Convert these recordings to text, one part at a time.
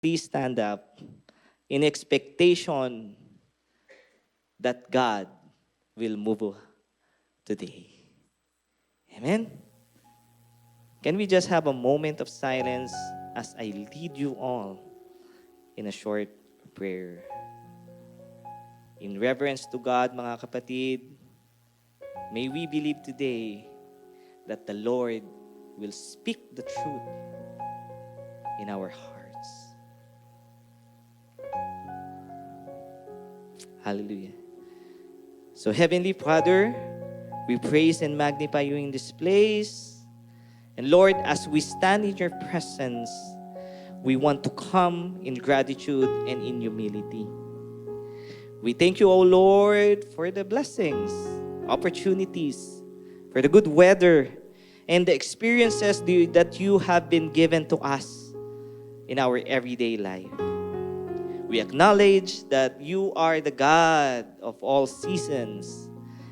Please stand up in expectation that God will move today. Amen? Can we just have a moment of silence as I lead you all in a short prayer? In reverence to God, mga kapatid, may we believe today that the Lord will speak the truth in our hearts. Hallelujah. So Heavenly Father, we praise and magnify you in this place. And Lord, as we stand in your presence, we want to come in gratitude and in humility. We thank you, O Lord, for the blessings, opportunities, for the good weather, and the experiences that you have been given to us in our everyday life. We acknowledge that you are the God of all seasons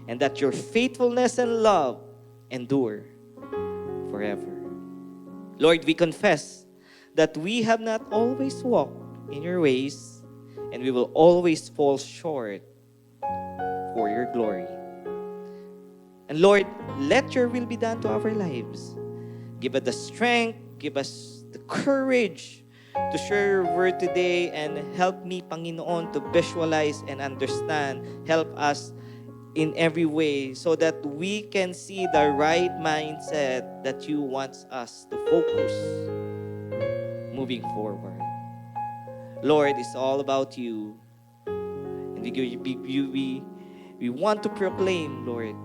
and that your faithfulness and love endure forever. Lord, we confess that we have not always walked in your ways and we will always fall short for your glory. And Lord, let your will be done to our lives. Give us the strength, give us the courage to share your word today, and help me, Panginoon, to visualize and understand. Help us in every way so that we can see the right mindset that you want us to focus moving forward. Lord, it's all about you. And we want to proclaim, Lord,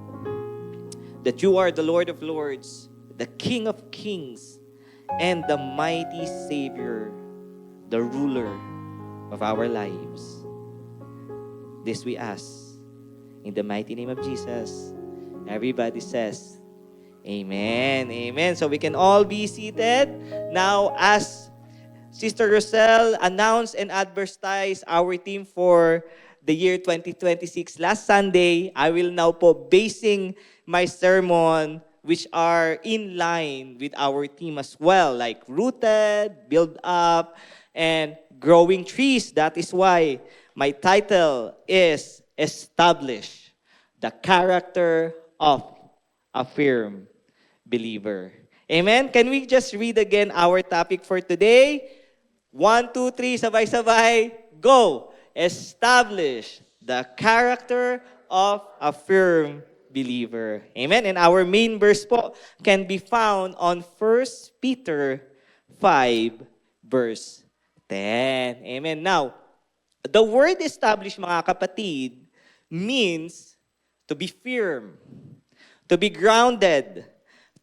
that you are the Lord of Lords, the King of Kings, and the mighty Savior, the ruler of our lives. This we ask in the mighty name of Jesus. Everybody says, Amen. Amen. So we can all be seated. Now, as Sister Roselle announced and advertised our theme for the year 2026 last Sunday, I will now po basing my sermon which are in line with our theme as well, like rooted, build up, and growing trees. That is why my title is Establish the Character of a Firm Believer. Amen? Can we just read again our topic for today? 1, 2, 3, sabay-sabay, go! Establish the character of a firm believer. Amen? And our main verse po can be found on 1 Peter 5, verse 10. Amen. Now, the word establish, mga kapatid, means to be firm, to be grounded,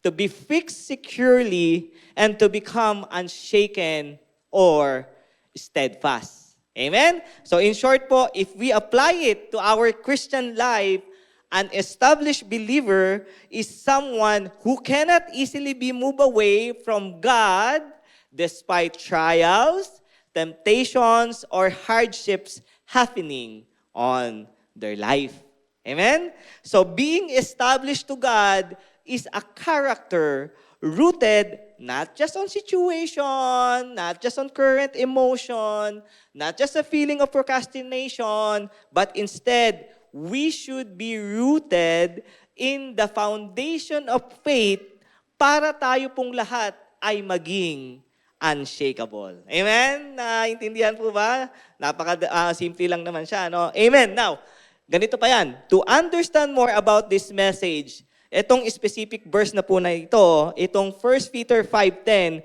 to be fixed securely, and to become unshaken or steadfast. Amen? So in short po, if we apply it to our Christian life, an established believer is someone who cannot easily be moved away from God despite trials, temptations, or hardships happening on their life. Amen? So being established to God is a character rooted not just on situation, not just on current emotion, not just a feeling of procrastination, but instead, we should be rooted in the foundation of faith para tayo pong lahat ay maging unshakable. Amen? Naintindihan po ba? Napaka-simple lang naman siya, no? Amen. Now, ganito pa yan. To understand more about this message, itong specific verse na po na ito, itong 1 Peter 5:10,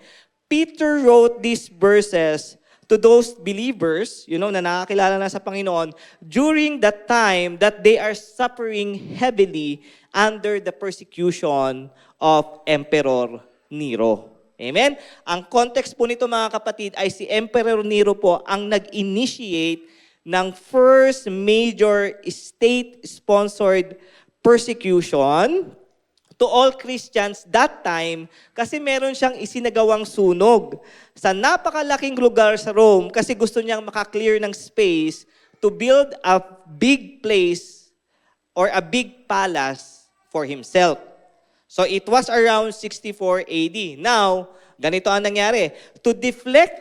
Peter wrote these verses to those believers, na nakakilala na sa Panginoon, during that time that they are suffering heavily under the persecution of Emperor Nero. Amen? Ang context po nito, mga kapatid, ay si Emperor Nero po ang nag-initiate ng first major state-sponsored persecution to all Christians that time kasi meron siyang isinagawang sunog sa napakalaking lugar sa Rome kasi gusto niyang makaklear ng space to build a big place or a big palace for himself. So it was around 64 AD. Now, ganito ang nangyari. To deflect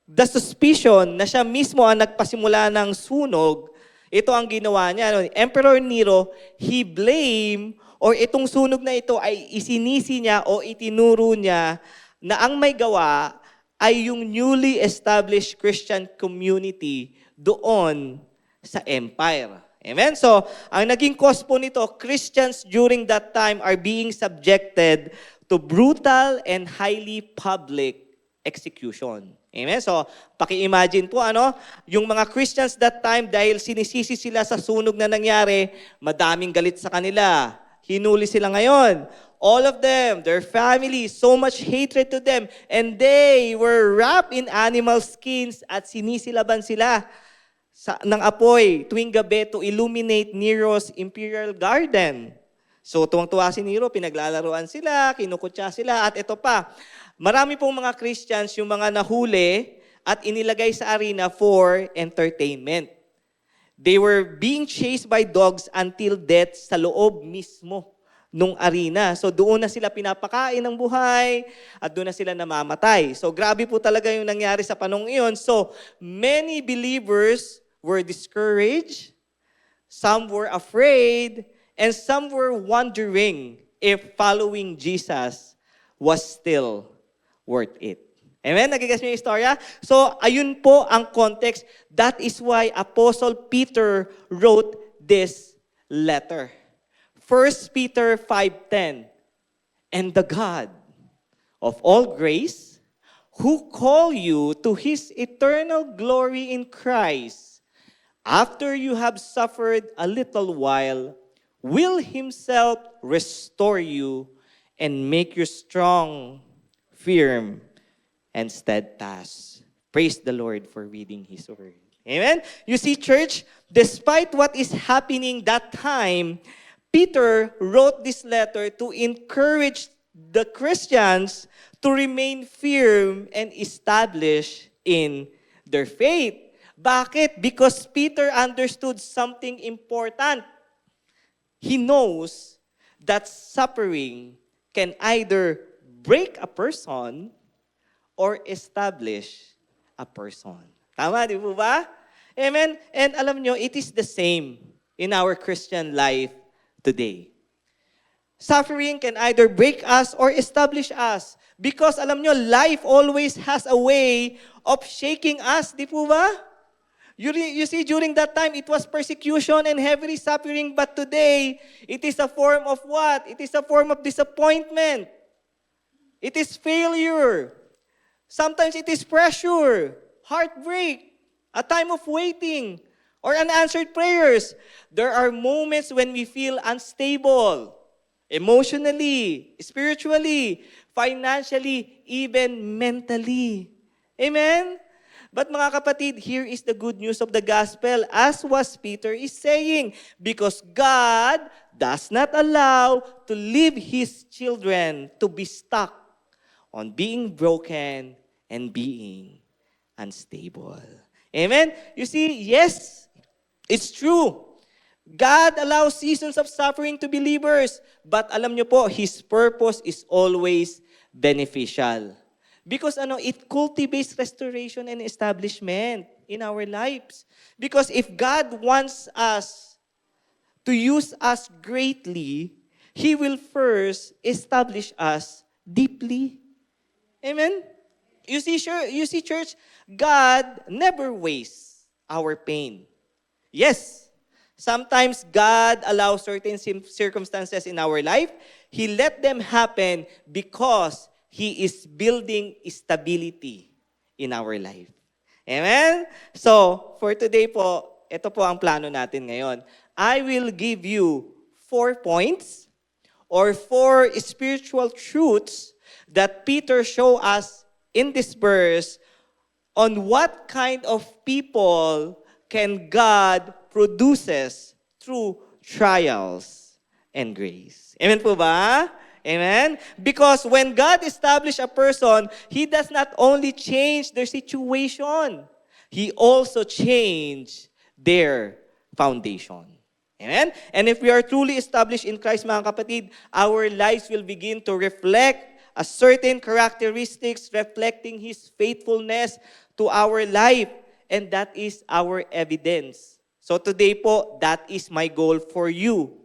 the suspicion na siya mismo ang nagpasimula ng sunog, ito ang ginawa niya. Emperor Nero, he blamed or itong sunog na ito ay isinisi niya o itinuro niya na ang may gawa ay yung newly established Christian community doon sa empire. Amen? So, ang naging cause po nito, Christians during that time are being subjected to brutal and highly public execution. Amen? So, paki-imagine po, yung mga Christians that time, dahil sinisisi sila sa sunog na nangyari, madaming galit sa kanila. Hinuli sila ngayon. All of them, their families, so much hatred to them, and they were wrapped in animal skins at sinisilaban sila ng apoy tuwing gabi to illuminate Nero's imperial garden. So, tuwang-tuwa si Nero, pinaglalaroan sila, kinukutya sila, at ito pa, marami pong mga Christians yung mga nahuli at inilagay sa arena for entertainment. They were being chased by dogs until death sa loob mismo nung arena. So doon na sila pinapakain ng buhay at doon na sila namamatay. So grabe po talaga yung nangyari sa panahon iyon. So many believers were discouraged, some were afraid, and some were wondering if following Jesus was still worth it. Amen? Nagigas niyo yung istorya? So, ayun po ang context. That is why Apostle Peter wrote this letter. 1 Peter 5:10. And the God of all grace, who call you to His eternal glory in Christ, after you have suffered a little while, will Himself restore you and make you strong, firm, and steadfast. Praise the Lord for reading His word. Amen? You see, church, despite what is happening that time, Peter wrote this letter to encourage the Christians to remain firm and established in their faith. Bakit? Because Peter understood something important. He knows that suffering can either break a person or establish a person. Tama, di po ba? Amen? And alam nyo, it is the same in our Christian life today. Suffering can either break us or establish us. Because alam nyo, life always has a way of shaking us. Di po ba? You see, during that time, it was persecution and heavy suffering. But today, it is a form of what? It is a form of disappointment. It is failure. Sometimes it is pressure, heartbreak, a time of waiting, or unanswered prayers. There are moments when we feel unstable, emotionally, spiritually, financially, even mentally. Amen? But mga kapatid, here is the good news of the gospel, as was Peter is saying, because God does not allow to leave His children to be stuck on being broken and being unstable. Amen? You see, yes, it's true. God allows seasons of suffering to believers, but alam nyo po, His purpose is always beneficial. Because it cultivates restoration and establishment in our lives. Because if God wants us to use us greatly, He will first establish us deeply. Amen? You see, church, God never wastes our pain. Yes, sometimes God allows certain circumstances in our life. He let them happen because He is building stability in our life. Amen? So, for today po, ito po ang plano natin ngayon. I will give you 4 points or 4 spiritual truths that Peter show us in this verse on what kind of people can God produces through trials and grace. Amen po ba? Amen? Because when God established a person, He does not only change their situation, He also changed their foundation. Amen? And if we are truly established in Christ, mga kapatid, our lives will begin to reflect a certain characteristics reflecting His faithfulness to our life. And that is our evidence. So today po, that is my goal for you.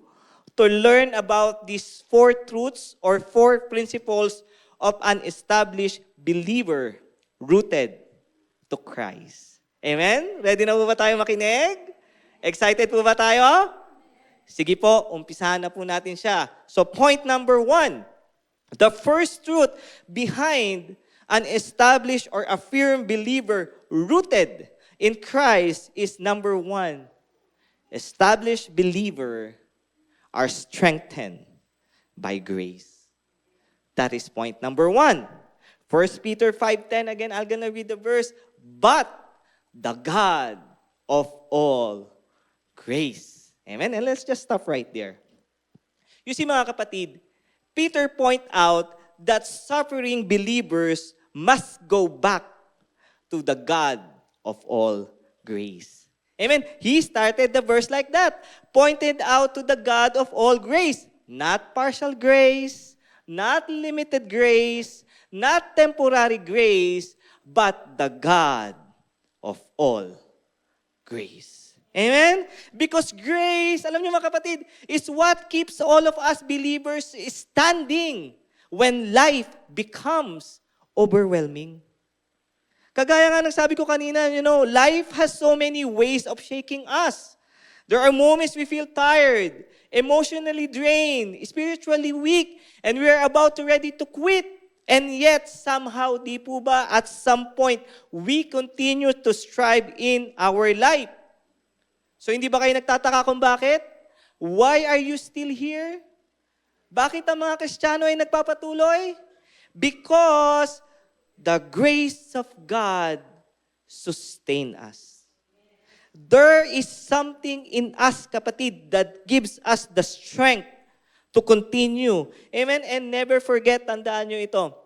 To learn about these 4 truths or 4 principles of an established believer rooted to Christ. Amen? Ready na po ba tayo makinig? Excited po ba tayo? Sige po, umpisahan na po natin siya. So point number 1, the first truth behind an established or a firm believer rooted in Christ is number 1, established believer are strengthened by grace. That is point number 1. 1 Peter 5:10, again, I'm gonna read the verse. But the God of all grace. Amen? And let's just stop right there. You see mga kapatid, Peter point out that suffering believers must go back to the God of all grace. Amen? He started the verse like that. Pointed out to the God of all grace. Not partial grace, not limited grace, not temporary grace, but the God of all grace. Amen? Because grace, alam niyo mga kapatid, is what keeps all of us believers standing when life becomes overwhelming. Kagaya nga ng sabi ko kanina, life has so many ways of shaking us. There are moments we feel tired, emotionally drained, spiritually weak, and we are about to ready to quit. And yet, somehow, di po ba, at some point, we continue to strive in our life. So hindi ba kayo nagtataka kung bakit? Why are you still here? Bakit ang mga Kristiyano ay nagpapatuloy? Because the grace of God sustain us. There is something in us, kapatid, that gives us the strength to continue. Amen? And never forget, tandaan nyo ito.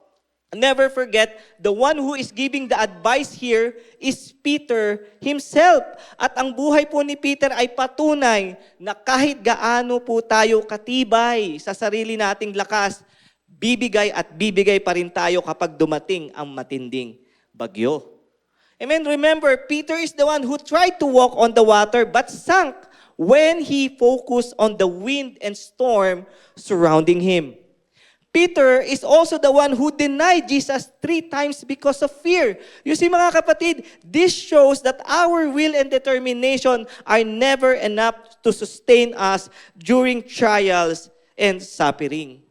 Never forget, the one who is giving the advice here is Peter himself. At ang buhay po ni Peter ay patunay na kahit gaano po tayo katibay sa sarili nating lakas, bibigay at bibigay pa rin tayo kapag dumating ang matinding bagyo. Amen? Remember, Peter is the one who tried to walk on the water but sank when he focused on the wind and storm surrounding him. Peter is also the one who denied Jesus 3 times because of fear. You see mga kapatid, this shows that our will and determination are never enough to sustain us during trials and suffering.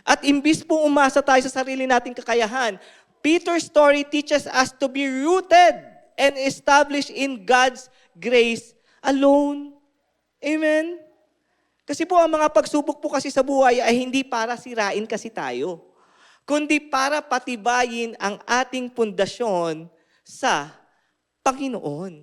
At imbis po umasa tayo sa sarili nating kakayahan, Peter's story teaches us to be rooted and established in God's grace alone. Amen? Kasi po ang mga pagsubok po kasi sa buhay ay hindi para sirain kasi tayo, kundi para patibayin ang ating pundasyon sa Panginoon.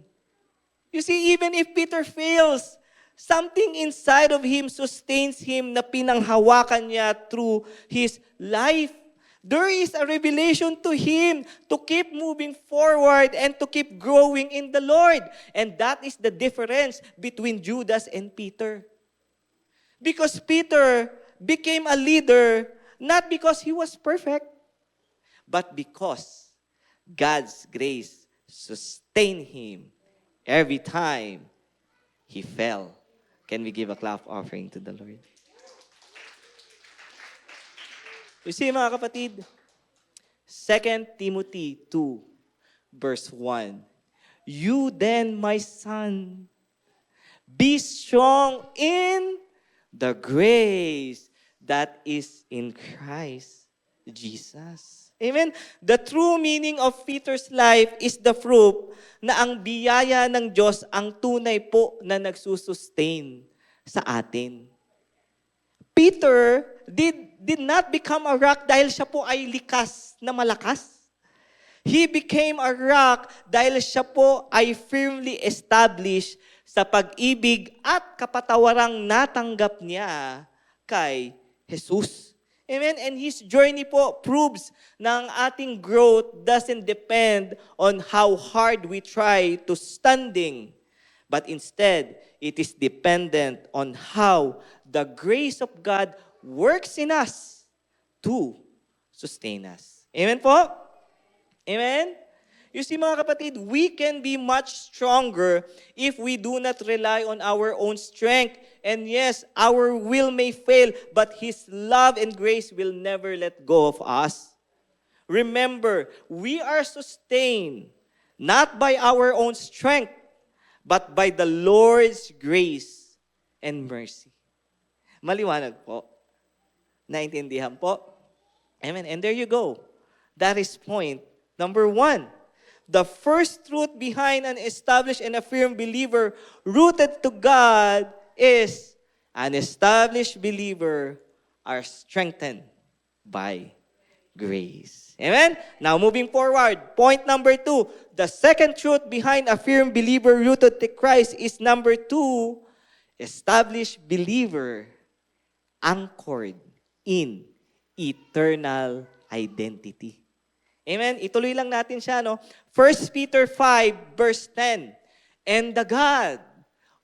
You see, even if Peter fails, something inside of him sustains him na pinanghawakan niya through his life. There is a revelation to him to keep moving forward and to keep growing in the Lord. And that is the difference between Judas and Peter. Because Peter became a leader not because he was perfect, but because God's grace sustained him every time he fell. Can we give a clap offering to the Lord? You see mga kapatid, 2 Timothy 2 verse 1. You then, my son, be strong in the grace that is in Christ Jesus. Amen? The true meaning of Peter's life is the proof na ang biyaya ng Diyos ang tunay po na nagsusustain sa atin. Peter did not become a rock dahil siya po ay likas na malakas. He became a rock dahil siya po ay firmly established sa pag-ibig at kapatawarang natanggap niya kay Jesus. Amen? And his journey po proves na ang ating growth doesn't depend on how hard we try to standing, but instead, it is dependent on how the grace of God works in us to sustain us. Amen po? Amen? You see mga kapatid, we can be much stronger if we do not rely on our own strength. And yes, our will may fail, but His love and grace will never let go of us. Remember, we are sustained not by our own strength, but by the Lord's grace and mercy. Maliwanag po. Naintindihan po? Amen. And there you go. That is point number 1. The first truth behind an established and affirmed believer rooted to God is an established believer are strengthened by grace. Amen? Now, moving forward, point number 2. The second truth behind a firm believer rooted to Christ is number 2, established believer anchored in eternal identity. Amen? Ituloy lang natin siya, no? 1 Peter 5, verse 10. And the God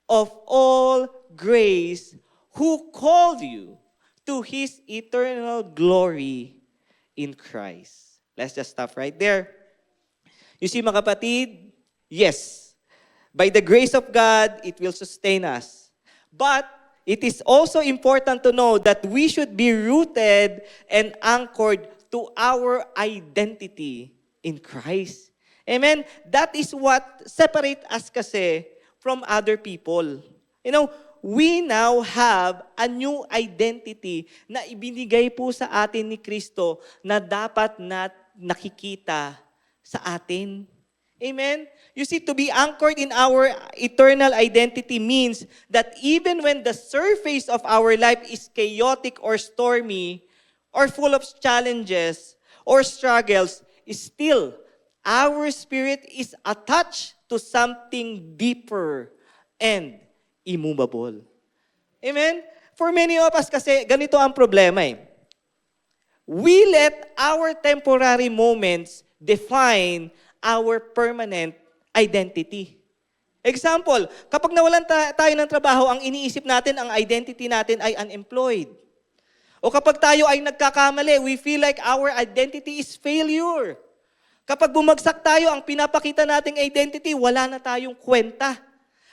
of all grace, who called you to His eternal glory in Christ. Let's just stop right there. You see, mga kapatid, yes, by the grace of God, it will sustain us. But it is also important to know that we should be rooted and anchored to our identity in Christ. Amen? That is what separates us kasi from other people. You know, we now have a new identity na ibinigay po sa atin ni Kristo na dapat na nakikita sa atin. Amen? You see, to be anchored in our eternal identity means that even when the surface of our life is chaotic or stormy, or full of challenges or struggles, still, our spirit is attached to something deeper and immovable. Amen? For many of us kasi, ganito ang problema eh. We let our temporary moments define our permanent identity. Example, kapag nawalan tayo ng trabaho, ang iniisip natin, ang identity natin ay unemployed. O kapag tayo ay nagkakamali, we feel like our identity is failure. Kapag bumagsak tayo, ang pinapakita nating identity, wala na tayong kwenta.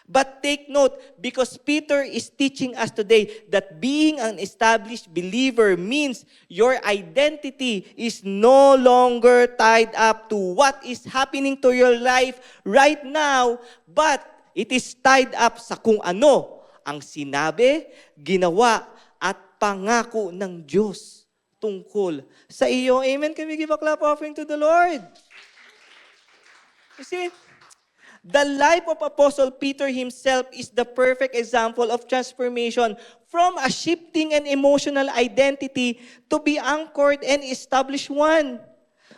But take note, because Peter is teaching us today that being an established believer means your identity is no longer tied up to what is happening to your life right now, but it is tied up sa kung ano ang sinabi, ginawa, at pangako ng Diyos tungkol sa iyo. Amen? Can we give a clap offering to the Lord? You see, the life of Apostle Peter himself is the perfect example of transformation from a shifting and emotional identity to be anchored and established one.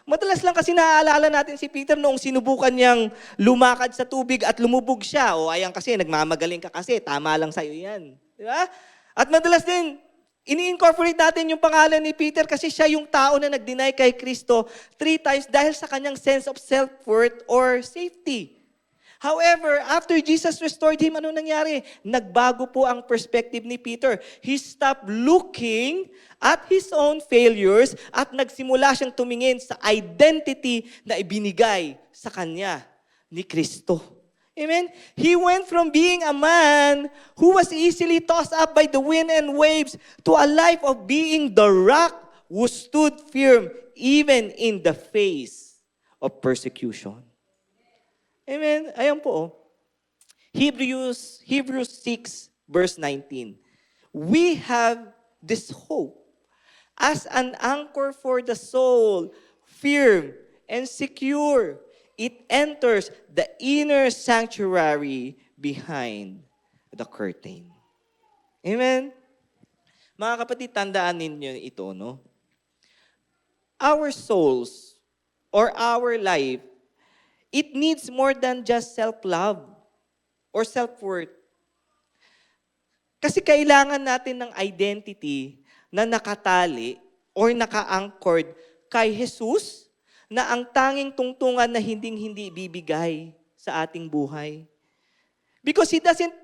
Madalas lang kasi naaalala natin si Peter noong sinubukan niyang lumakad sa tubig at lumubog siya. O ayan kasi, nagmamagaling ka kasi, tama lang sa'yo yan. Di ba? At madalas din, ini-incorporate natin yung pangalan ni Peter kasi siya yung tao na nag-deny kay Kristo 3 times dahil sa kanyang sense of self-worth or safety. However, after Jesus restored him, ano nangyari? Nagbago po ang perspective ni Peter. He stopped looking at his own failures at nagsimula siyang tumingin sa identity na ibinigay sa kanya ni Kristo. Amen? He went from being a man who was easily tossed up by the wind and waves to a life of being the rock who stood firm even in the face of persecution. Amen? Ayan po. Oh. Hebrews 6 verse 19. We have this hope as an anchor for the soul, firm and secure. It enters the inner sanctuary behind the curtain. Amen? Mga kapatid, tandaan ninyo ito, no? Our souls or our life, it needs more than just self-love or self-worth. Kasi kailangan natin ng identity na nakatali or naka-anchored kay Jesus, na ang tanging tungtungan na hindi bibigay sa ating buhay. Because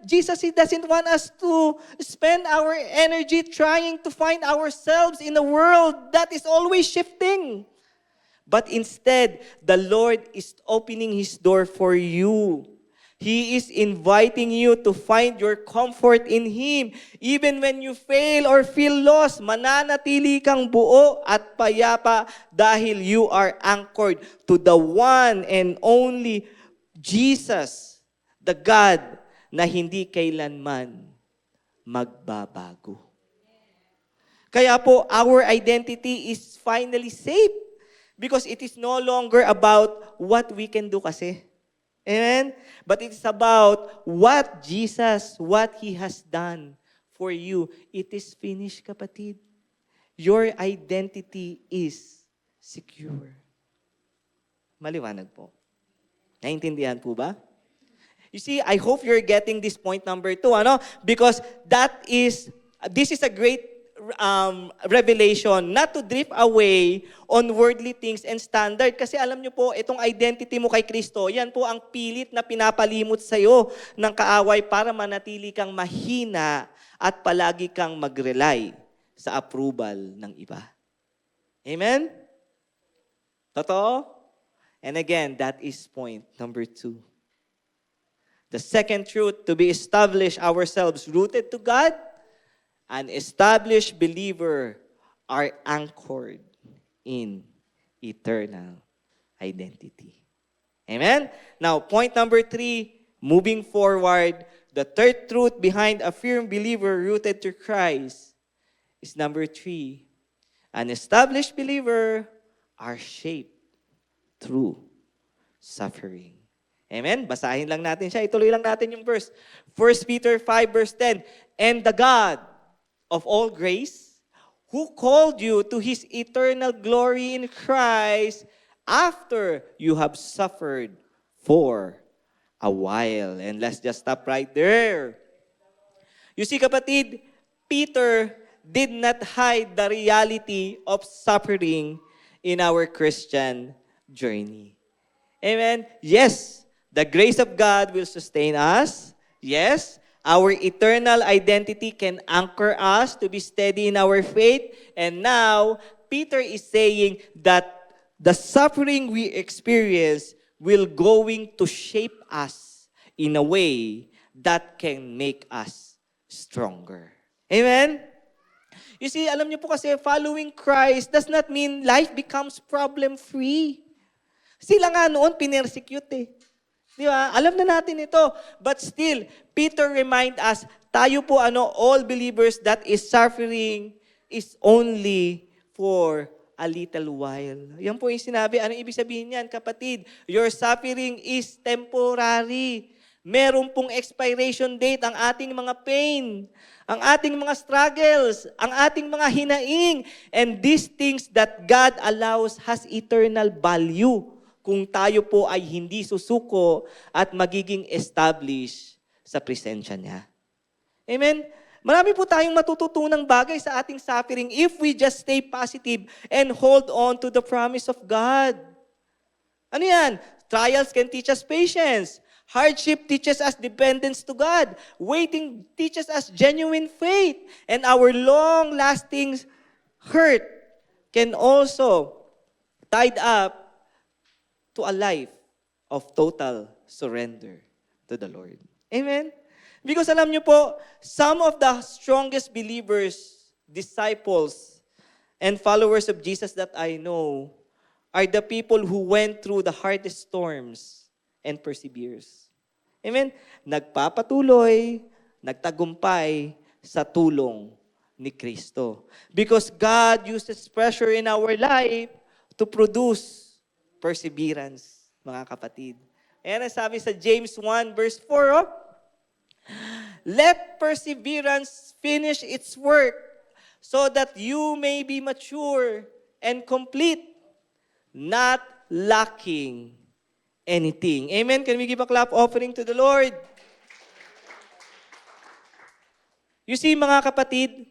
Jesus doesn't want us to spend our energy trying to find ourselves in a world that is always shifting. But instead, the Lord is opening His door for you. He is inviting you to find your comfort in Him. Even when you fail or feel lost, mananatili kang buo at payapa dahil you are anchored to the one and only Jesus, the God na hindi kailanman magbabago. Kaya po, our identity is finally safe because it is no longer about what we can do kasi. Amen? But it is about what Jesus, what He has done for you. It is finished, kapatid. Your identity is secure. Maliwanag po. Naintindihan po ba? You see, I hope you're getting this point number 2, ano? Because this is a great revelation, not to drift away on worldly things and standard. Kasi alam nyo po, itong identity mo kay Kristo, yan po ang pilit na pinapalimot sa'yo ng kaaway para manatili kang mahina at palagi kang mag-rely sa approval ng iba. Amen? Totoo? And again, that is point number 2. The second truth, to be established ourselves rooted to God, an established believer are anchored in eternal identity. Amen? Now, point number 3, moving forward, the third truth behind a firm believer rooted to Christ is number 3, an established believer are shaped through suffering. Amen? Basahin lang natin siya. Ituloy lang natin yung verse. 1 Peter 5 verse 10, and the God of all grace, who called you to His eternal glory in Christ after you have suffered for a while. And let's just stop right there. You see, kapatid, Peter did not hide the reality of suffering in our Christian journey. Amen? Yes, the grace of God will sustain us. Yes, our eternal identity can anchor us to be steady in our faith. And now, Peter is saying that the suffering we experience will going to shape us in a way that can make us stronger. Amen? You see, alam niyo po kasi, following Christ does not mean life becomes problem-free. Sila nga noon, pinersecute eh. Di ba? Alam na natin ito. But still, Peter remind us, tayo po all believers that is suffering is only for a little while. Yan po yung sinabi. Anong ibig sabihin yan, kapatid? Your suffering is temporary. Meron pong expiration date ang ating mga pain, ang ating mga struggles, ang ating mga hinaing. And these things that God allows has eternal value kung tayo po ay hindi susuko at magiging established sa presensya niya. Amen? Marami po tayong matututunang bagay sa ating suffering if we just stay positive and hold on to the promise of God. Ano yan? Trials can teach us patience. Hardship teaches us dependence to God. Waiting teaches us genuine faith. And our long-lasting hurt can also tied up to a life of total surrender to the Lord. Amen? Because alam niyo po, some of the strongest believers, disciples, and followers of Jesus that I know are the people who went through the hardest storms and perseveres. Amen? Nagpapatuloy, nagtagumpay sa tulong ni Kristo. Because God uses pressure in our life to produce perseverance, mga kapatid. Ayan ang sabi sa James 1 verse 4, let perseverance finish its work so that you may be mature and complete, not lacking anything. Amen? Can we give a clap offering to the Lord? You see, mga kapatid,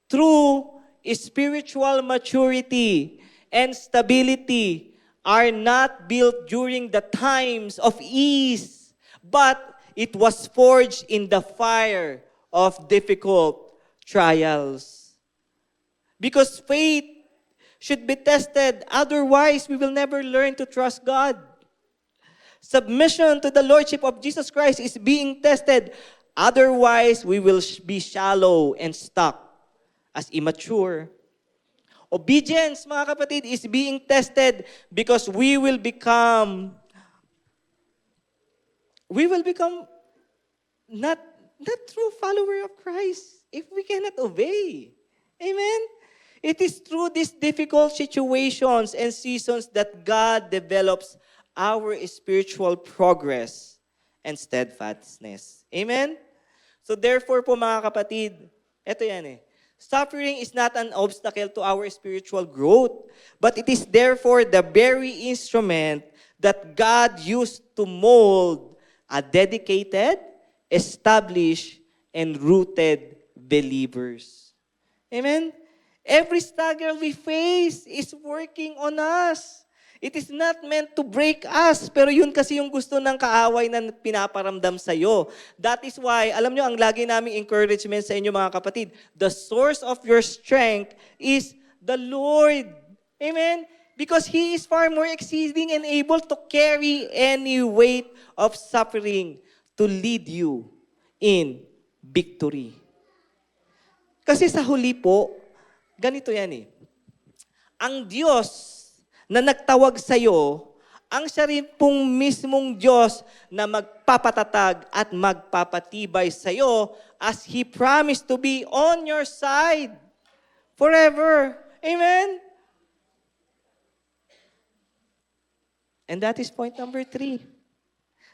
true spiritual maturity and stability are not built during the times of ease, but it was forged in the fire of difficult trials. Because should be tested. Otherwise, we will never learn to trust God. Submission to the Lordship of Jesus Christ is being tested. Otherwise, we will be shallow and stuck as immature. Obedience, mga kapatid, is being tested because we will become not true follower of Christ if we cannot obey. Amen? It is through these difficult situations and seasons that God develops our spiritual progress and steadfastness. Amen? So therefore po mga kapatid, eto yan eh. Suffering is not an obstacle to our spiritual growth, but it is therefore the very instrument that God used to mold a dedicated, established, and rooted believers. Amen? Every struggle we face is working on us. It is not meant to break us, pero yun kasi yung gusto ng kaaway na pinaparamdam sa'yo. That is why, alam nyo, ang lagi naming encouragement sa inyo mga kapatid, the source of your strength is the Lord. Amen? Because He is far more exceeding and able to carry any weight of suffering to lead you in victory. Kasi sa huli po, ganito yan eh. Ang Diyos na nagtawag sa iyo, ang siya rin pong mismong Diyos na magpapatatag at magpapatibay sa iyo as He promised to be on your side forever. Amen? And that is point number 3.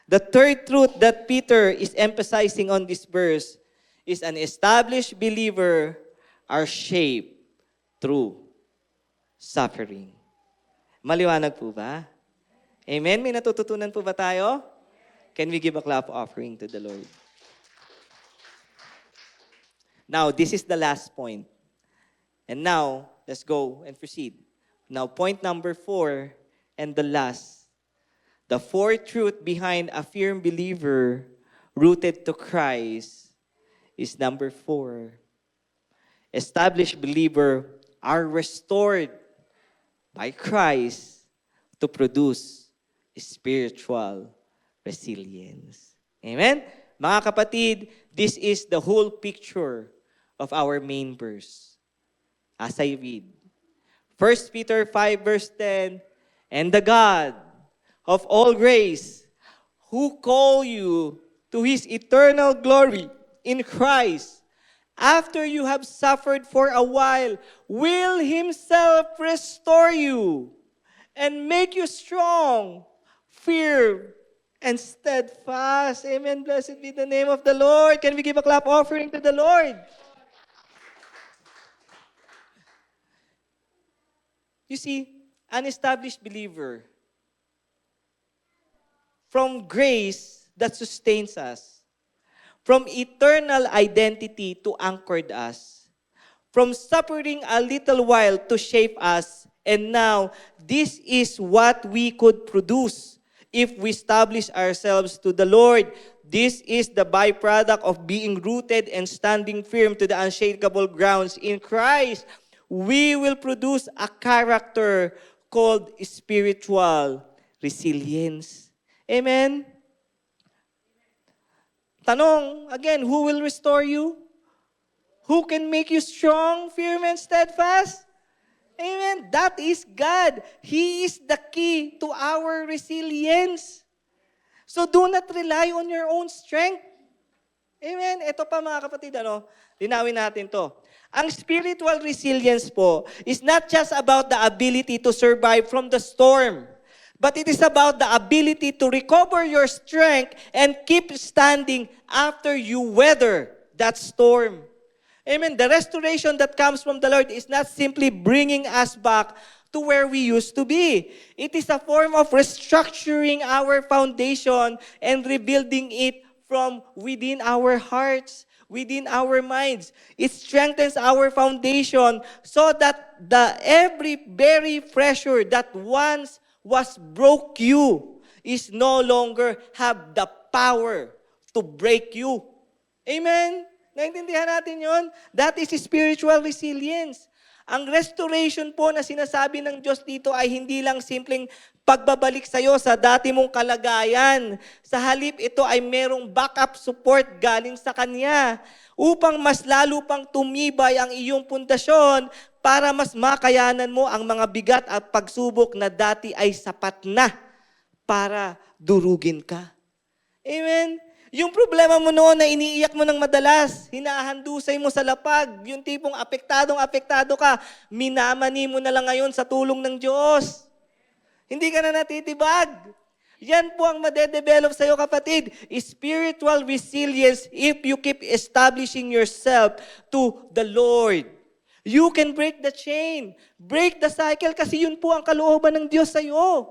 The third truth that Peter is emphasizing on this verse is an established believer are shaped through suffering. Maliwanag po ba? Amen? May natututunan po ba tayo? Can we give a clap offering to the Lord? Now, this is the last point. And now, let's go and proceed. Now, point number 4 and the last. The fourth truth behind a firm believer rooted to Christ is number 4. Established believer are restored by Christ to produce spiritual resilience. Amen? Mga kapatid, this is the whole picture of our main verse. As I read, 1 Peter 5 verse 10, and the God of all grace, who call you to His eternal glory in Christ, after you have suffered for a while, will Himself restore you and make you strong, firm, and steadfast. Amen. Blessed be the name of the Lord. Can we give a clap offering to the Lord? You see, an established believer, from grace that sustains us, from eternal identity to anchored us, from suffering a little while to shape us, and now this is what we could produce if we establish ourselves to the Lord. This is the byproduct of being rooted and standing firm to the unshakable grounds in Christ. We will produce a character called spiritual resilience. Amen? Tanong, again, who will restore you? Who can make you strong, firm, and steadfast? Amen. That is God. He is the key to our resilience. So do not rely on your own strength. Amen. Ito pa mga kapatid, linawin natin to. Ang spiritual resilience po is not just about the ability to survive from the storm, but it is about the ability to recover your strength and keep standing after you weather that storm. Amen. The restoration that comes from the Lord is not simply bringing us back to where we used to be. It is a form of restructuring our foundation and rebuilding it from within our hearts, within our minds. It strengthens our foundation so that every very pressure that once was broke you is no longer have the power to break you. Amen? Naintindihan natin yon? That is spiritual resilience. Ang restoration po na sinasabi ng Diyos dito ay hindi lang simpleng pagbabalik sa iyo sa dati mong kalagayan. Sa halip, ito ay merong backup support galing sa Kanya upang mas lalo pang tumibay ang iyong pundasyon para mas makayanan mo ang mga bigat at pagsubok na dati ay sapat na para durugin ka. Amen? Yung problema mo noon na iniiyak mo ng madalas, hinahandusay mo sa lapag, yung tipong apektado ka, minamani mo na lang ngayon sa tulong ng Diyos. Hindi ka na natitibag. Yan po ang madedevelop sa'yo, kapatid. Spiritual resilience if you keep establishing yourself to the Lord. You can break the chain, break the cycle, kasi yun po ang kalooban ng Diyos sa'yo.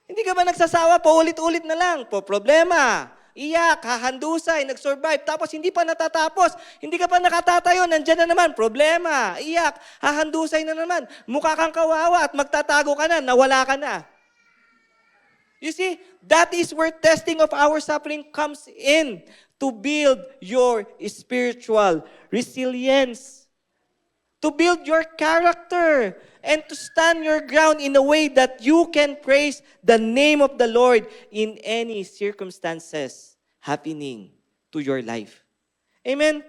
Hindi ka ba nagsasawa, paulit-ulit na lang, po problema, iyak, hahandusay, nag-survive, tapos hindi pa natatapos, hindi ka pa nakatatayo, nandyan na naman, problema, iyak, hahandusay na naman, mukha kang kawawa at magtatago ka na, nawala ka na. You see, that is where testing of our suffering comes in to build your spiritual resilience, to build your character, and to stand your ground in a way that you can praise the name of the Lord in any circumstances happening to your life. Amen?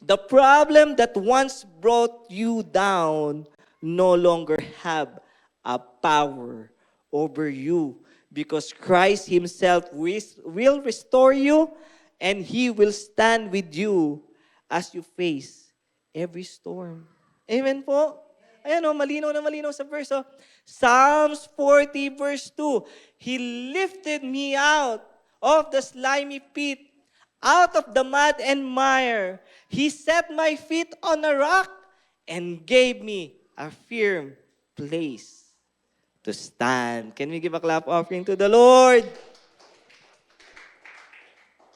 The problem that once brought you down no longer have a power over you because Christ Himself will restore you and He will stand with you as you face every storm. Amen po? Ayan o, malinaw na malinaw sa verse. Oh. Psalms 40 verse 2, He lifted me out of the slimy pit, out of the mud and mire. He set my feet on a rock and gave me a firm place to stand. Can we give a clap offering to the Lord?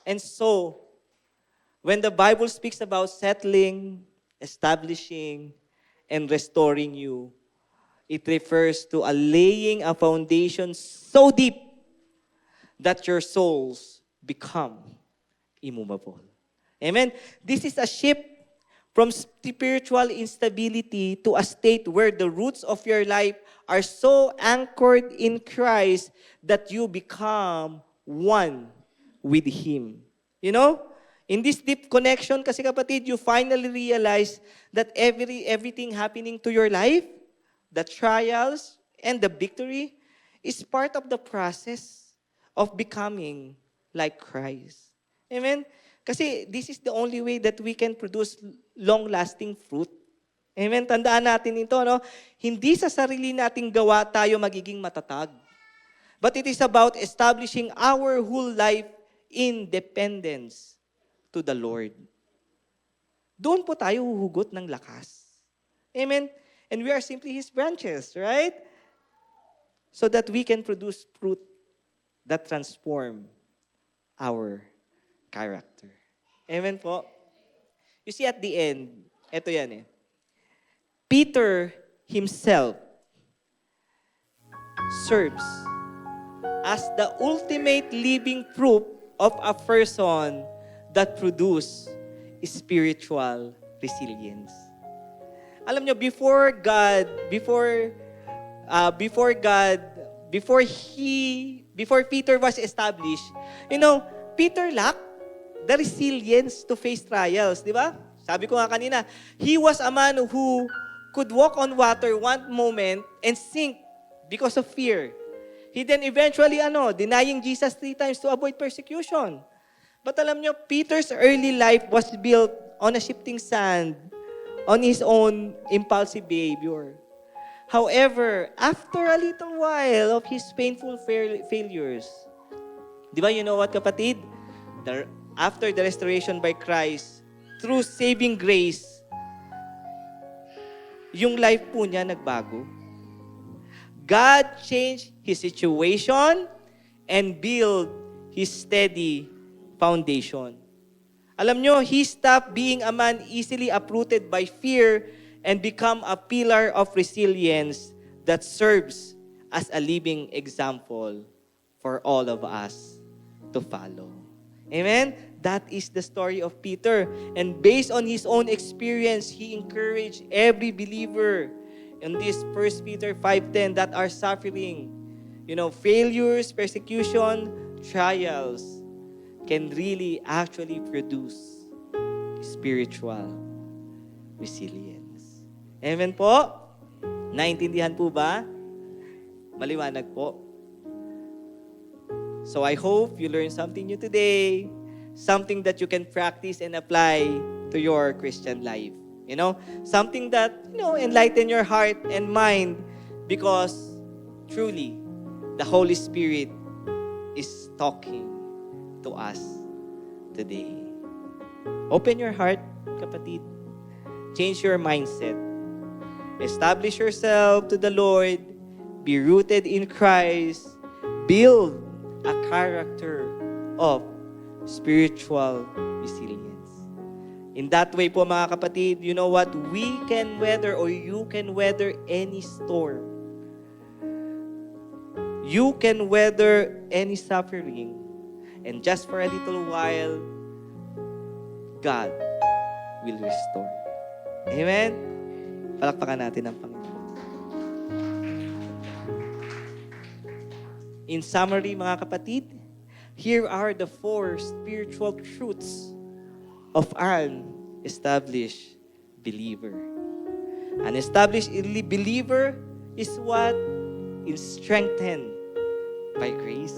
And so, when the Bible speaks about settling, establishing, and restoring you, it refers to laying a foundation so deep that your souls become immovable. Amen? This is a shift from spiritual instability to a state where the roots of your life are so anchored in Christ that you become one with Him. You know? In this deep connection, kasi kapatid, you finally realize that everything happening to your life, the trials and the victory, is part of the process of becoming like Christ. Amen? Kasi this is the only way that we can produce long-lasting fruit. Amen? Tandaan natin ito, no? Hindi sa sarili nating gawa tayo magiging matatag. But it is about establishing our whole life in dependence to the Lord. Doon po tayo huhugot ng lakas. Amen? And we are simply His branches, right? So that we can produce fruit that transform our character. Amen po? You see at the end, eto yan eh. Peter himself serves as the ultimate living proof of a person that produce spiritual resilience. Alam nyo, before Peter was established, you know, Peter lacked the resilience to face trials, di ba? Sabi ko nga kanina, he was a man who could walk on water one moment and sink because of fear. He then eventually, denying Jesus 3 times to avoid persecution. But alam nyo, Peter's early life was built on a shifting sand, on his own impulsive behavior. However, after a little while of his painful failures, di ba, you know what, kapatid? After the restoration by Christ, through saving grace, yung life po niya nagbago. God changed his situation and built his steady foundation. Alam nyo, he stopped being a man easily uprooted by fear and become a pillar of resilience that serves as a living example for all of us to follow. Amen? That is the story of Peter. And based on his own experience, he encouraged every believer in this 1 Peter 5:10 that are suffering, failures, persecution, trials can really actually produce spiritual resilience. Amen po? Naintindihan po ba? Maliwanag po. So I hope you learned something new today, something that you can practice and apply to your Christian life. Something that, enlighten your heart and mind, because truly, the Holy Spirit is talking to us today. Open your heart, kapatid. Change your mindset. Establish yourself to the Lord. Be rooted in Christ. Build a character of spiritual resilience. In that way po, mga kapatid, you know what? We can weather, or you can weather any storm. You can weather any suffering. And just for a little while, God will restore. Amen? Palakpakan natin ang Panginoon. In summary, mga kapatid, here are the 4 spiritual truths of an established believer. An established believer is what is strengthened by grace.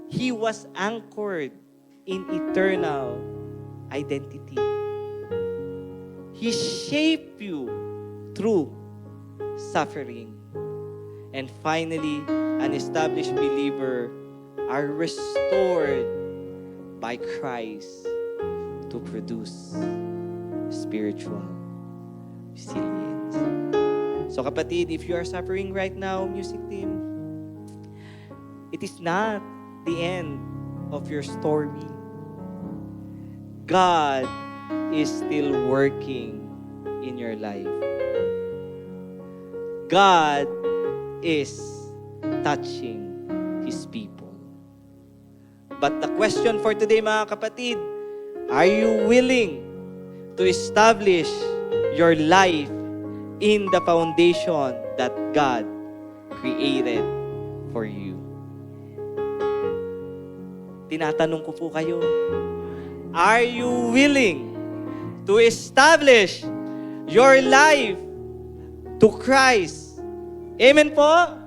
He was anchored in eternal identity. He shaped you through suffering. And finally, an established believer are restored by Christ to produce spiritual resilience. So kapatid, if you are suffering right now, music team, it is not the end of your story. God is still working in your life. God is touching His people. But the question for today, mga kapatid, are you willing to establish your life in the foundation that God created for you? Tinatanong ko po kayo, are you willing to establish your life to Christ? Amen po?